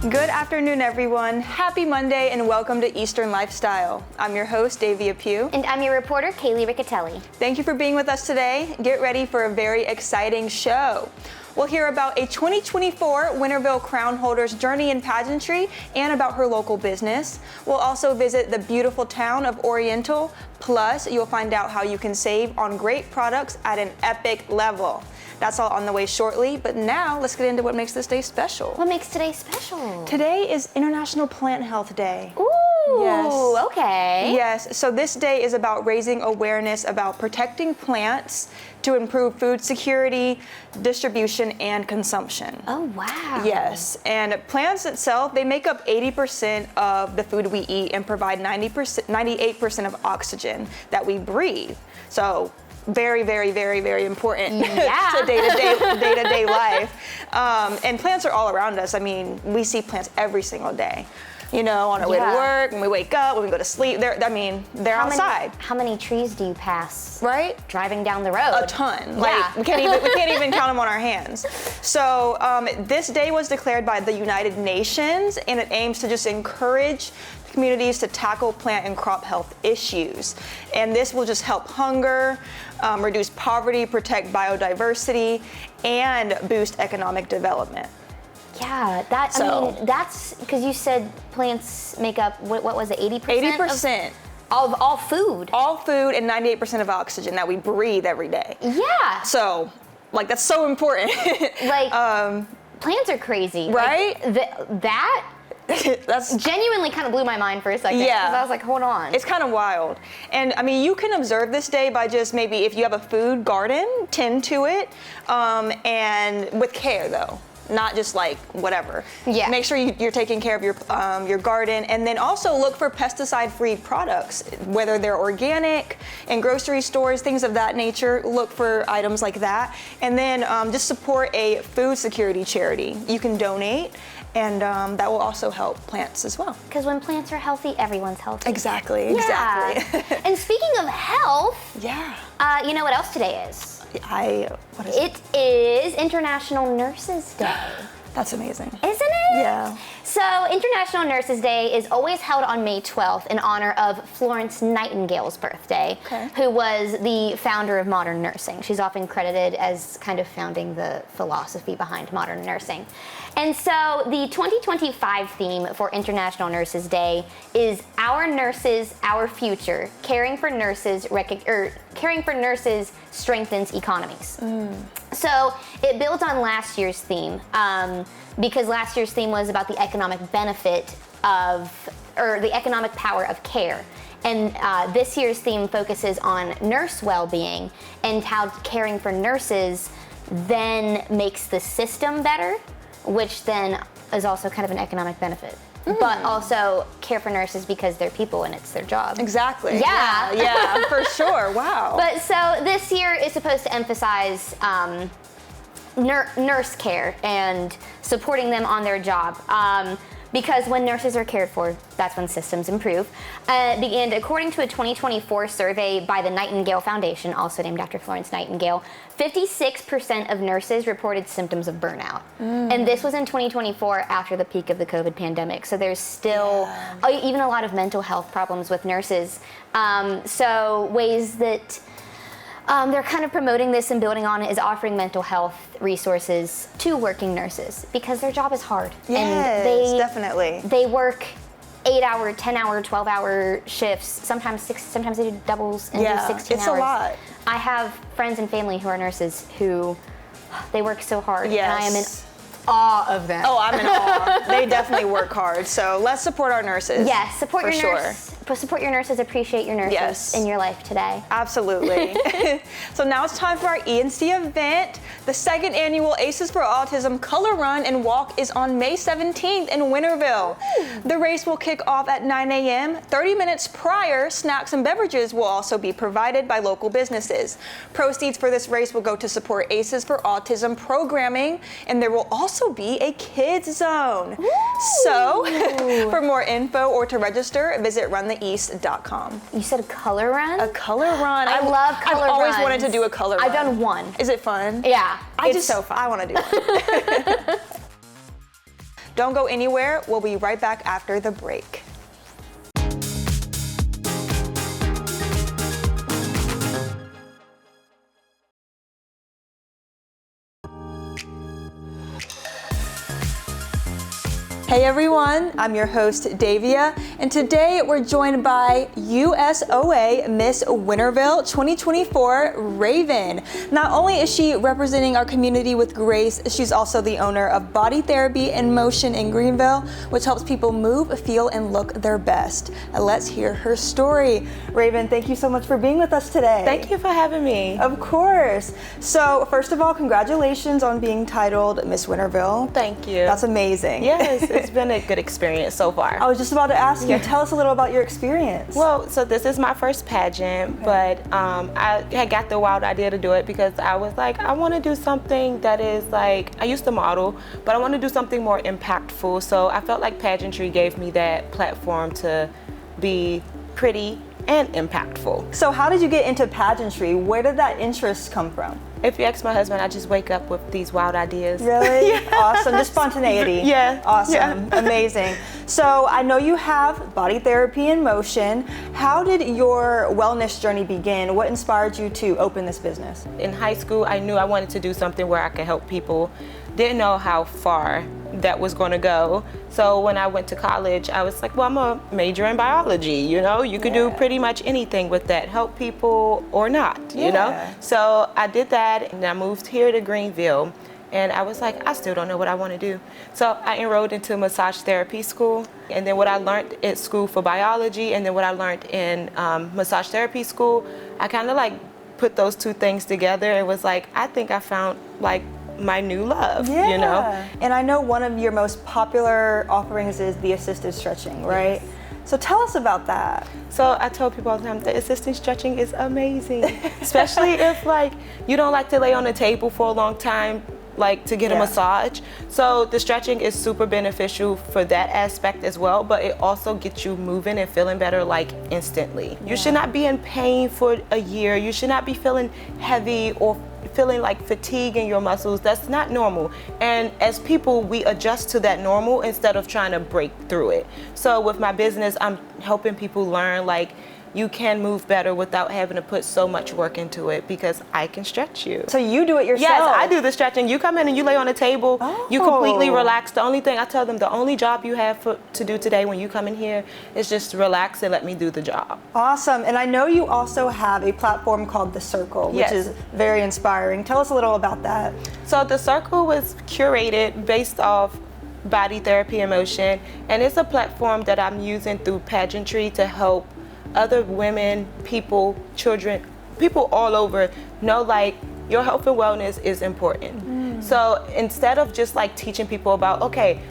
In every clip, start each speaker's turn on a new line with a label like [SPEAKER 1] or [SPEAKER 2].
[SPEAKER 1] Good afternoon, everyone. Happy Monday and welcome to Eastern Lifestyle. I'm your host, Davia Pugh.
[SPEAKER 2] And I'm your reporter, Kaylee Riccatelli.
[SPEAKER 1] Thank you for being with us today. Get ready for a very exciting show. We'll hear about a 2024 Winterville Crown holder's journey in pageantry and about her local business. We'll also visit the beautiful town of Oriental. Plus, you'll find out how you can save on great products at an epic level. That's all on the way shortly, but now let's get into what makes this day special.
[SPEAKER 2] What makes today special?
[SPEAKER 1] Today is International Plant Health Day.
[SPEAKER 2] Ooh,
[SPEAKER 1] yes.
[SPEAKER 2] Okay.
[SPEAKER 1] Yes, so this day is about raising awareness about protecting plants to improve food security, distribution, and consumption.
[SPEAKER 2] Oh, wow.
[SPEAKER 1] Yes, and plants itself, they make up 80% of the food we eat and provide 98% of oxygen that we breathe. So very, very, very, very important to day-to-day life. And plants are all around us. I mean, we see plants every single day. You know, on our way to work, when we wake up, when we go to sleep, they're outside.
[SPEAKER 2] How many trees do you pass?
[SPEAKER 1] Right?
[SPEAKER 2] Driving down the road?
[SPEAKER 1] A ton. Like, we can't even count them on our hands. So this day was declared by the United Nations, and it aims to just encourage communities to tackle plant and crop health issues. And this will just help hunger, reduce poverty, protect biodiversity, and boost economic development.
[SPEAKER 2] Yeah, I mean, that's because you said plants make up, what was it, 80%?
[SPEAKER 1] 80%.
[SPEAKER 2] Of all food.
[SPEAKER 1] All food and 98% of oxygen that we breathe every day.
[SPEAKER 2] Yeah.
[SPEAKER 1] So, like, that's so important.
[SPEAKER 2] Like, plants are crazy.
[SPEAKER 1] Right?
[SPEAKER 2] Like, that
[SPEAKER 1] that's
[SPEAKER 2] genuinely kind of blew my mind for a second.
[SPEAKER 1] Yeah.
[SPEAKER 2] Because I was like, hold on.
[SPEAKER 1] It's kind of wild. And I mean, you can observe this day by just maybe if you have a food garden, tend to it, and with care though. Not just like whatever.
[SPEAKER 2] Yeah.
[SPEAKER 1] Make sure you're taking care of your garden, and then also look for pesticide-free products, whether they're organic in grocery stores, things of that nature. Look for items like that, and then just support a food security charity. You can donate, and that will also help plants as well.
[SPEAKER 2] Because when plants are healthy, everyone's healthy.
[SPEAKER 1] Exactly.
[SPEAKER 2] Yeah.
[SPEAKER 1] Exactly.
[SPEAKER 2] And speaking of health, you know what else today is?
[SPEAKER 1] What is it?
[SPEAKER 2] It is International Nurses Day.
[SPEAKER 1] That's amazing.
[SPEAKER 2] Isn't it?
[SPEAKER 1] Yeah.
[SPEAKER 2] So International Nurses Day is always held on May 12th in honor of Florence Nightingale's birthday, who was the founder of modern nursing. She's often credited as kind of founding the philosophy behind modern nursing. And so the 2025 theme for International Nurses Day is Our Nurses, Our Future, Caring for Nurses Strengthens Economies. So it builds on last year's theme, because last year's theme was about the economic benefit the economic power of care. And this year's theme focuses on nurse well-being and how caring for nurses then makes the system better, which then is also kind of an economic benefit. But also care for nurses because they're people and it's their job.
[SPEAKER 1] Exactly.
[SPEAKER 2] Yeah,
[SPEAKER 1] for sure. Wow.
[SPEAKER 2] But so this year is supposed to emphasize nurse care and supporting them on their job. Because when nurses are cared for, that's when systems improve. And according to a 2024 survey by the Nightingale Foundation, also named after Florence Nightingale, 56% of nurses reported symptoms of burnout. And this was in 2024 after the peak of the COVID pandemic. So there's still even a lot of mental health problems with nurses. So ways that they're kind of promoting this and building on it is offering mental health resources to working nurses because their job is hard.
[SPEAKER 1] Yes, definitely.
[SPEAKER 2] They work 8-hour, 10-hour, 12-hour shifts, sometimes they do doubles and do 16
[SPEAKER 1] it's
[SPEAKER 2] hours.
[SPEAKER 1] a lot.
[SPEAKER 2] I have friends and family who are nurses who they work so hard, and I am in awe of them.
[SPEAKER 1] Oh, I'm in awe. They definitely work hard. So let's support our nurses.
[SPEAKER 2] Yes, support your nurse. Support your nurses, appreciate your nurses in your life today.
[SPEAKER 1] Absolutely. So now it's time for our ENC event. The second annual Aces for Autism Color Run and Walk is on May 17th in Winterville. The race will kick off at 9 a.m. 30 minutes prior, snacks and beverages will also be provided by local businesses. Proceeds for this race will go to support Aces for Autism programming, and there will also be a kids zone. So for more info or to register, visit runtheeast.com.
[SPEAKER 2] You said a color run?
[SPEAKER 1] A color run.
[SPEAKER 2] I love color runs.
[SPEAKER 1] I've always wanted to do a color run.
[SPEAKER 2] I've done one.
[SPEAKER 1] Is it fun?
[SPEAKER 2] Yeah,
[SPEAKER 1] it's so fun. I want to do one. Don't go anywhere. We'll be right back after the break. Hey everyone, I'm your host Davia, and today we're joined by USOA Miss Winterville 2024 Raven. Not only is she representing our community with grace, she's also the owner of Body Therapy in Motion in Greenville, which helps people move, feel, and look their best. Let's hear her story. Raven, thank you so much for being with us today.
[SPEAKER 3] Thank you for having me.
[SPEAKER 1] Of course. So first of all, congratulations on being titled Miss Winterville.
[SPEAKER 3] Thank you.
[SPEAKER 1] That's amazing.
[SPEAKER 3] Yes, it's been a good experience so far.
[SPEAKER 1] I was just about to ask you, tell us a little about your experience.
[SPEAKER 3] Well, so this is my first pageant, but I had got the wild idea to do it because I was like, I want to do something that is like, I used to model, but I want to do something more impactful. So I felt like pageantry gave me that platform to be pretty and impactful.
[SPEAKER 1] So how did you get into pageantry? Where did that interest come from?
[SPEAKER 3] If you ask my husband, I just wake up with these wild ideas.
[SPEAKER 1] Really?
[SPEAKER 3] Yeah.
[SPEAKER 1] Awesome. Just spontaneity.
[SPEAKER 3] Yeah.
[SPEAKER 1] Awesome.
[SPEAKER 3] Yeah.
[SPEAKER 1] Amazing. So I know you have Body Therapy in Motion. How did your wellness journey begin? What inspired you to open this business?
[SPEAKER 3] In high school, I knew I wanted to do something where I could help people. Didn't know how far that was going to go. So when I went to college, I was like, well, I'm a major in biology, you know? You could do pretty much anything with that, help people or not, you know? So I did that, and I moved here to Greenville, and I was like, I still don't know what I want to do. So I enrolled into massage therapy school, and then what I learned at school for biology, and then what I learned in massage therapy school, I kind of like put those two things together and was like, I think I found like my new love, you know?
[SPEAKER 1] And I know one of your most popular offerings is the assisted stretching, right? Yes. So tell us about that.
[SPEAKER 3] So I tell people all the time, the assisted stretching is amazing, especially if like you don't like to lay on a table for a long time, like to get a massage. So the stretching is super beneficial for that aspect as well, but it also gets you moving and feeling better like instantly. You should not be in pain for a year. You should not be feeling heavy or feeling like fatigue in your muscles. That's not normal. And as people, we adjust to that normal instead of trying to break through it. So with my business, I'm helping people learn like you can move better without having to put so much work into it because I can stretch you.
[SPEAKER 1] So you do it yourself?
[SPEAKER 3] Yes, I do the stretching. You come in and you lay on a table, you completely relax. The only thing I tell them, the only job you have to do today when you come in here is just relax and let me do the job.
[SPEAKER 1] Awesome. And I know you also have a platform called The Circle, which is very inspiring. Tell us a little about that.
[SPEAKER 3] So The Circle was curated based off Body Therapy in Motion, and it's a platform that I'm using through pageantry to help other women, people, children, people all over know like your health and wellness is important. So instead of just like teaching people about, okay,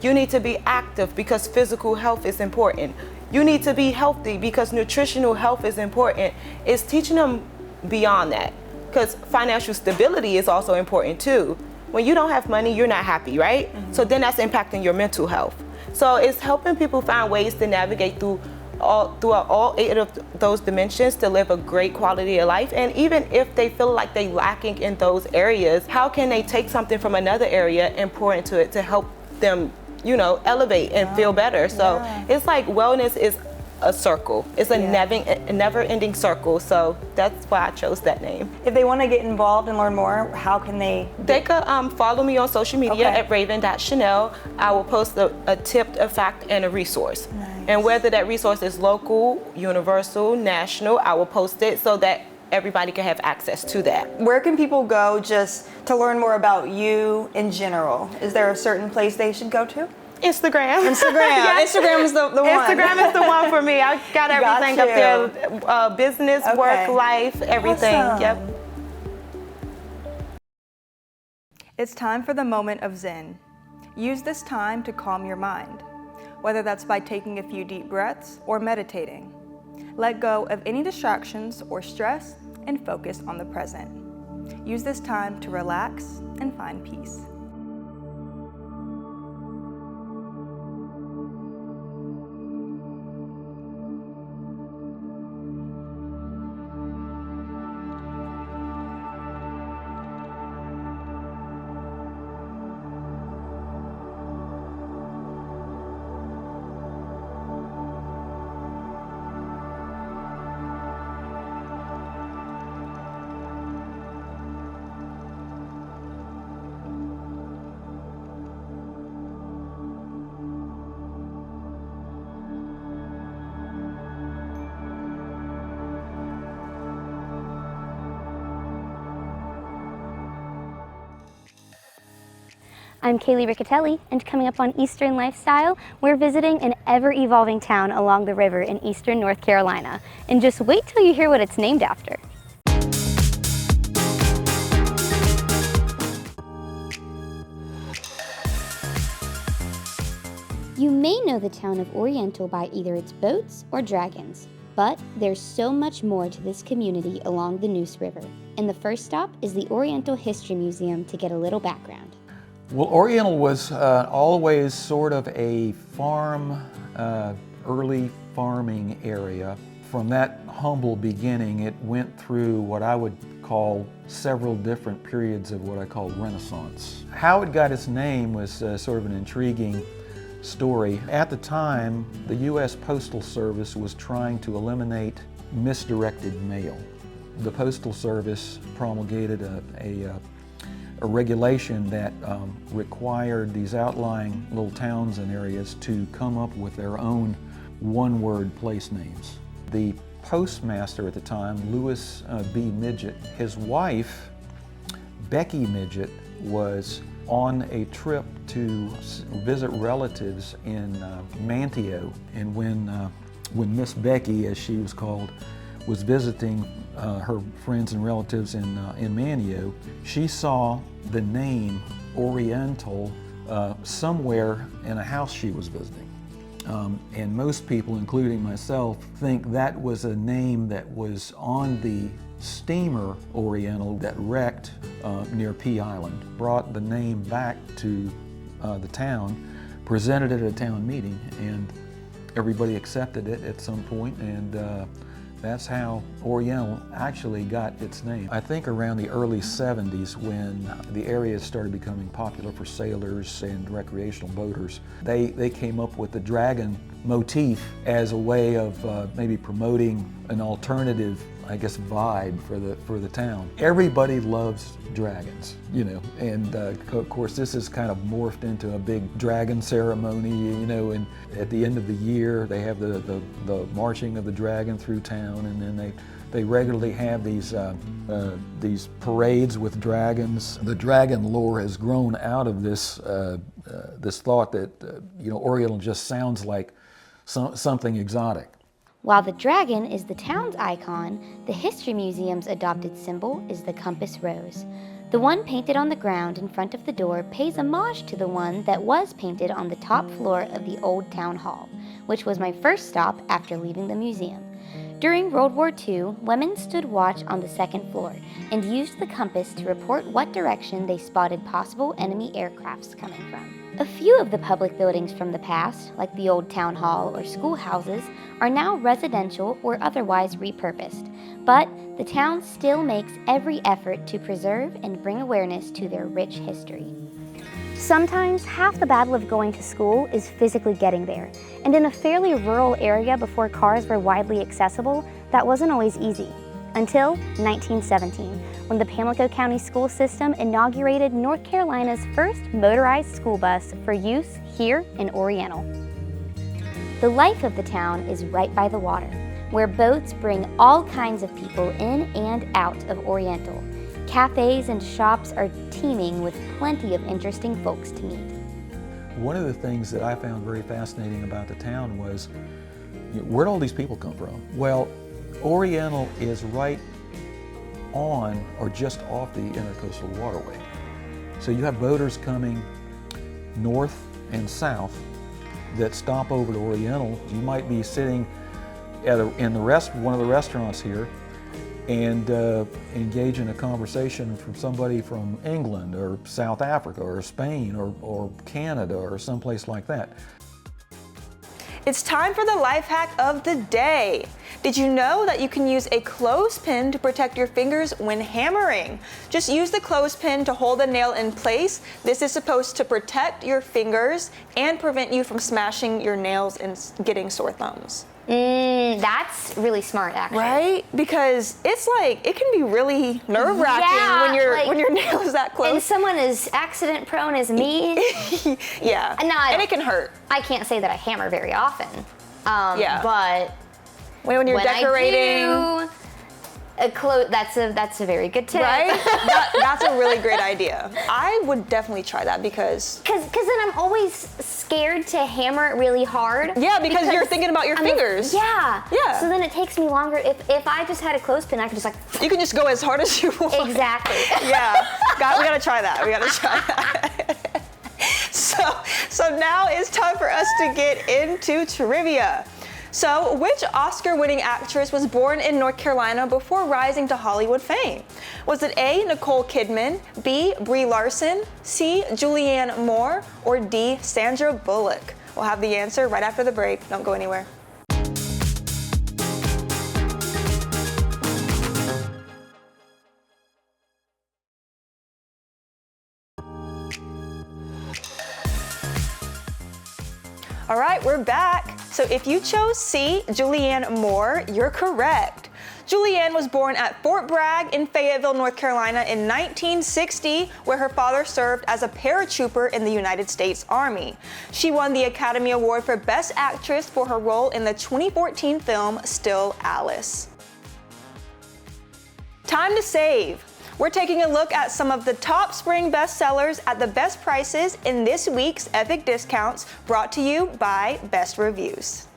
[SPEAKER 3] you need to be active because physical health is important. You need to be healthy because nutritional health is important. It's teaching them beyond that because financial stability is also important too. When you don't have money, you're not happy, right? So then that's impacting your mental health. So it's helping people find ways to navigate throughout all 8 of those dimensions to live a great quality of life. And even if they feel like they're lacking in those areas, how can they take something from another area and pour into it to help them, you know, elevate and feel better? So it's like wellness is a circle. It's a never-ending circle. So that's why I chose that name.
[SPEAKER 1] If they want to get involved and learn more, how can they?
[SPEAKER 3] They could follow me on social media at raven.chanel. I will post a tip, a fact, and a resource. And whether that resource is local, universal, national, I will post it so that everybody can have access to that.
[SPEAKER 1] Where can people go just to learn more about you in general? Is there a certain place they should go to?
[SPEAKER 3] Instagram.
[SPEAKER 1] Instagram is the one.
[SPEAKER 3] Instagram is the one for me. I got everything up there. Business, work, life, everything.
[SPEAKER 1] Awesome.
[SPEAKER 3] Yep.
[SPEAKER 1] It's time for the moment of Zen. Use this time to calm your mind, whether that's by taking a few deep breaths or meditating. Let go of any distractions or stress and focus on the present. Use this time to relax and find peace.
[SPEAKER 2] I'm Kaylee Riccatelli, and coming up on Eastern Lifestyle, we're visiting an ever-evolving town along the river in eastern North Carolina. And just wait till you hear what it's named after. You may know the town of Oriental by either its boats or dragons, but there's so much more to this community along the Neuse River. And the first stop is the Oriental History Museum to get a little background.
[SPEAKER 4] Well, Oriental was always sort of a farm, early farming area. From that humble beginning, it went through what I would call several different periods of what I call Renaissance. How it got its name was sort of an intriguing story. At the time, the U.S. Postal Service was trying to eliminate misdirected mail. The Postal Service promulgated a regulation that required these outlying little towns and areas to come up with their own one-word place names. The postmaster at the time, Lewis B. Midget, his wife, Becky Midget, was on a trip to visit relatives in Manteo, and when Miss Becky, as she was called, was visiting her friends and relatives in Manteo, she saw the name Oriental somewhere in a house she was visiting. And most people, including myself, think that was a name that was on the steamer Oriental that wrecked near Pea Island. Brought the name back to the town, presented it at a town meeting, and everybody accepted it at some point, and that's how Oriental actually got its name. I think around the early 70s, when the area started becoming popular for sailors and recreational boaters, they came up with the dragon motif as a way of maybe promoting an alternative, I guess, vibe for the town. Everybody loves dragons, you know, and of course this is kind of morphed into a big dragon ceremony, you know, and at the end of the year they have the marching of the dragon through town, and then they regularly have these parades with dragons. The dragon lore has grown out of this this thought that you know, Oriental just sounds like something exotic.
[SPEAKER 2] While the dragon is the town's icon, the History Museum's adopted symbol is the compass rose. The one painted on the ground in front of the door pays homage to the one that was painted on the top floor of the old town hall, which was my first stop after leaving the museum. During World War II, women stood watch on the second floor and used the compass to report what direction they spotted possible enemy aircrafts coming from. A few of the public buildings from the past, like the old town hall or schoolhouses, are now residential or otherwise repurposed, but the town still makes every effort to preserve and bring awareness to their rich history. Sometimes half the battle of going to school is physically getting there, and in a fairly rural area before cars were widely accessible, that wasn't always easy. Until 1917, when the Pamlico County School System inaugurated North Carolina's first motorized school bus for use here in Oriental. The life of the town is right by the water, where boats bring all kinds of people in and out of Oriental. Cafes and shops are teeming with plenty of interesting folks to meet.
[SPEAKER 4] One of the things that I found very fascinating about the town was, you know, where'd all these people come from? Well, Oriental is right on or just off the Intercoastal Waterway. So you have boaters coming north and south that stop over to Oriental. You might be sitting at one of the restaurants here and engage in a conversation from somebody from England or South Africa or Spain or Canada or someplace like that.
[SPEAKER 1] It's time for the life hack of the day. Did you know that you can use a clothespin to protect your fingers when hammering? Just use the clothespin to hold the nail in place. This is supposed to protect your fingers and prevent you from smashing your nails and getting sore thumbs.
[SPEAKER 2] That's really smart, actually.
[SPEAKER 1] Right? Because it's like, it can be really nerve-wracking when your nail is that close.
[SPEAKER 2] And someone as accident prone as me.
[SPEAKER 1] Yeah. And it can hurt.
[SPEAKER 2] I can't say that I hammer very often. But
[SPEAKER 1] when you're decorating.
[SPEAKER 2] That's a very good tip.
[SPEAKER 1] Right? That's a really great idea. I would definitely try that because
[SPEAKER 2] then I'm always scared to hammer it really hard.
[SPEAKER 1] Yeah, because you're thinking about your fingers.
[SPEAKER 2] Yeah.
[SPEAKER 1] Yeah.
[SPEAKER 2] So then it takes me longer. If I just had a clothespin, I could just like.
[SPEAKER 1] You can just go as hard as you want.
[SPEAKER 2] Exactly.
[SPEAKER 1] Yeah. We gotta try that. We gotta try that. So now it's time for us to get into trivia. So, which Oscar-winning actress was born in North Carolina before rising to Hollywood fame? Was it A, Nicole Kidman, B, Brie Larson, C, Julianne Moore, or D, Sandra Bullock? We'll have the answer right after the break. Don't go anywhere. All right, we're back. So if you chose C, Julianne Moore, you're correct. Julianne was born at Fort Bragg in Fayetteville, North Carolina in 1960, where her father served as a paratrooper in the United States Army. She won the Academy Award for Best Actress for her role in the 2014 film Still Alice. Time to save. We're taking a look at some of the top spring bestsellers at the best prices in this week's Epic Discounts, brought to you by Best Reviews.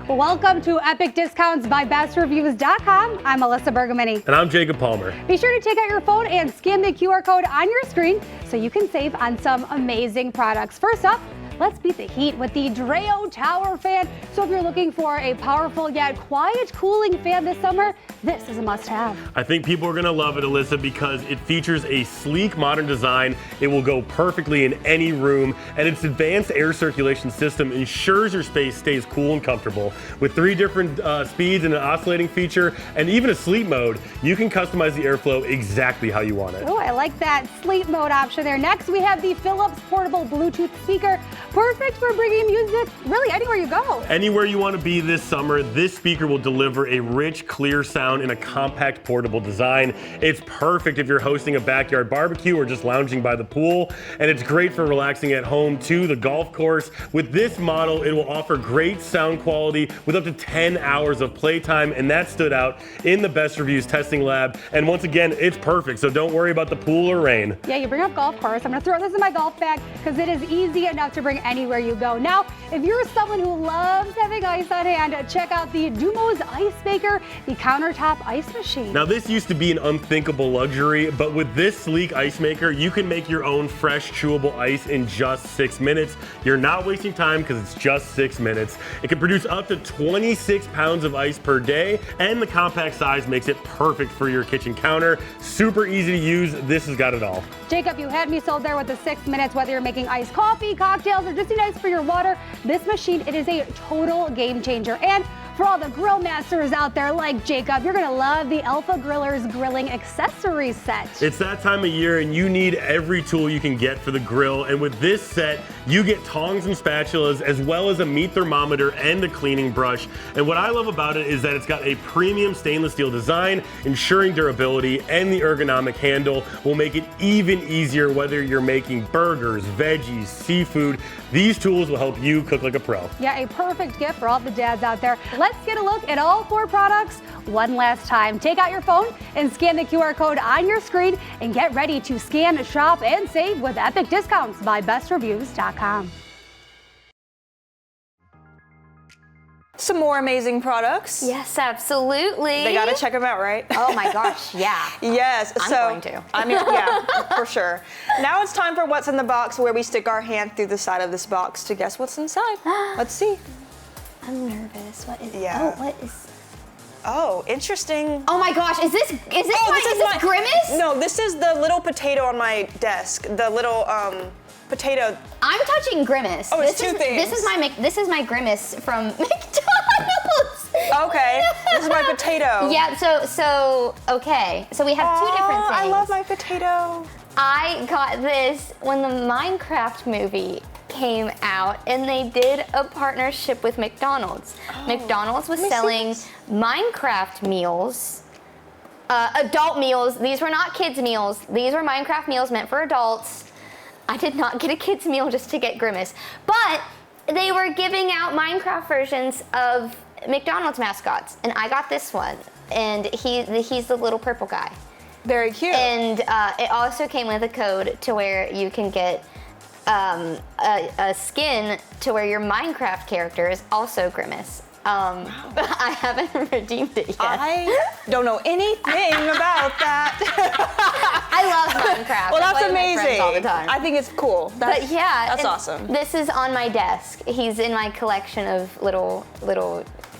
[SPEAKER 5] Welcome to Epic Discounts by BestReviews.com. I'm Melissa Bergamini.
[SPEAKER 6] And I'm Jacob Palmer.
[SPEAKER 5] Be sure to take out your phone and scan the QR code on your screen so you can save on some amazing products. First up, let's beat the heat with the Dreo Tower fan. So if you're looking for a powerful yet quiet cooling fan this summer, this is a must-have.
[SPEAKER 6] I think people are going to love it, Alyssa, because it features a sleek, modern design. It will go perfectly in any room, and its advanced air circulation system ensures your space stays cool and comfortable. With 3 different speeds and an oscillating feature, and even a sleep mode, you can customize the airflow exactly how you want it.
[SPEAKER 5] Oh, I like that sleep mode option there. Next, we have the Philips portable Bluetooth speaker. Perfect for bringing music really anywhere you go.
[SPEAKER 6] Anywhere you want to be this summer, this speaker will deliver a rich, clear sound in a compact, portable design. It's perfect if you're hosting a backyard barbecue or just lounging by the pool, and it's great for relaxing at home too, the golf course. With this model, it will offer great sound quality with up to 10 hours of playtime, and that stood out in the Best Reviews testing lab. And once again, it's perfect, so don't worry about the pool or rain.
[SPEAKER 5] Yeah, you bring up golf course. I'm gonna throw this in my golf bag because it is easy enough to bring anywhere you go. Now, if you're someone who loves having ice on hand, check out the Dumo's Ice Maker, the countertop ice machine.
[SPEAKER 6] Now, this used to be an unthinkable luxury, but with this sleek ice maker, you can make your own fresh, chewable ice in just 6 minutes. You're not wasting time because it's just 6 minutes. It can produce up to 26 pounds of ice per day, and the compact size makes it perfect for your kitchen counter. Super easy to use. This has got it all.
[SPEAKER 5] Jacob, you had me sold there with the 6 minutes, whether you're making iced coffee, cocktails, or just nice for your water. This machine, it is a total game changer. And for all the grill masters out there like Jacob, you're gonna love the Alpha Grillers grilling accessories set.
[SPEAKER 6] It's that time of year and you need every tool you can get for the grill. And with this set, you get tongs and spatulas as well as a meat thermometer and a cleaning brush. And what I love about it is that it's got a premium stainless steel design, ensuring durability, and the ergonomic handle will make it even easier whether you're making burgers, veggies, seafood. These tools will help you cook like a pro.
[SPEAKER 5] Yeah, a perfect gift for all the dads out there. Let's get a look at all 4 products one last time. Take out your phone and scan the QR code on your screen and get ready to scan, shop, and save with Epic Discounts by BestReviews.com.
[SPEAKER 1] Some more amazing products.
[SPEAKER 2] Yes, absolutely.
[SPEAKER 1] They gotta check them out, right?
[SPEAKER 2] Oh my gosh, yeah.
[SPEAKER 1] Yes,
[SPEAKER 2] I'm going to.
[SPEAKER 1] I mean, yeah, for sure. Now it's time for What's in the Box, where we stick our hand through the side of this box to guess what's inside. Let's see.
[SPEAKER 2] I'm nervous. What is?
[SPEAKER 1] Yeah.
[SPEAKER 2] Oh, what is?
[SPEAKER 1] Oh, interesting.
[SPEAKER 2] Oh my gosh, is this Grimace?
[SPEAKER 1] No, this is the little potato on my desk. The little potato.
[SPEAKER 2] I'm touching Grimace.
[SPEAKER 1] Oh, it's two things.
[SPEAKER 2] This is my Grimace from McDonald's.
[SPEAKER 1] Okay, this is my potato.
[SPEAKER 2] Yeah. So okay. So we have 2 different things.
[SPEAKER 1] I love my potato.
[SPEAKER 2] I got this when the Minecraft movie came out, and they did a partnership with McDonald's. McDonald's was selling Minecraft meals, adult meals. These were not kids' meals. These were Minecraft meals meant for adults. I did not get a kids' meal just to get Grimace, but they were giving out Minecraft versions of McDonald's mascots, and I got this one, and he's the little purple guy.
[SPEAKER 1] Very cute.
[SPEAKER 2] And it also came with a code to where you can get a skin to where your Minecraft character is also Grimace. But I haven't redeemed it yet.
[SPEAKER 1] I don't know anything about that.
[SPEAKER 2] I love Minecraft.
[SPEAKER 1] Well,
[SPEAKER 2] I
[SPEAKER 1] that's
[SPEAKER 2] play with my friends
[SPEAKER 1] amazing.
[SPEAKER 2] all the time.
[SPEAKER 1] I think it's cool.
[SPEAKER 2] But yeah,
[SPEAKER 1] that's
[SPEAKER 2] and
[SPEAKER 1] awesome.
[SPEAKER 2] This is on my desk. He's in my collection of little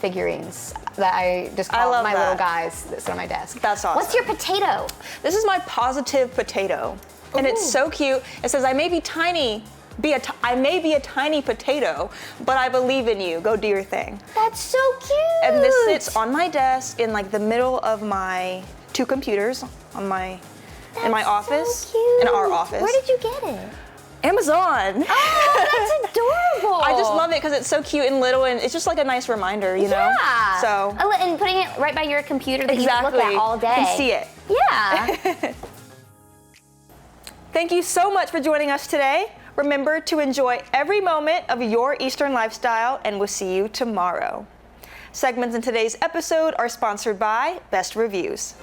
[SPEAKER 2] figurines that I just
[SPEAKER 1] I
[SPEAKER 2] call
[SPEAKER 1] love
[SPEAKER 2] my
[SPEAKER 1] that.
[SPEAKER 2] little guys that's on my desk.
[SPEAKER 1] That's awesome.
[SPEAKER 2] What's your potato?
[SPEAKER 1] This is my positive potato, and it's so cute. It says, "I may be tiny." I may be a tiny potato, but I believe in you. Go do your thing.
[SPEAKER 2] That's so cute.
[SPEAKER 1] And this sits on my desk in like the middle of my 2 computers in my office,
[SPEAKER 2] so cute.
[SPEAKER 1] in our office.
[SPEAKER 2] Where did you get it?
[SPEAKER 1] Amazon.
[SPEAKER 2] Oh, that's adorable.
[SPEAKER 1] I just love it because it's so cute and little, and it's just like a nice reminder, you know?
[SPEAKER 2] Yeah.
[SPEAKER 1] So
[SPEAKER 2] And putting it right by your computer that
[SPEAKER 1] exactly.
[SPEAKER 2] you look at all day.
[SPEAKER 1] And see it.
[SPEAKER 2] Yeah.
[SPEAKER 1] Thank you so much for joining us today. Remember to enjoy every moment of your Eastern lifestyle, and we'll see you tomorrow. Segments in today's episode are sponsored by Best Reviews.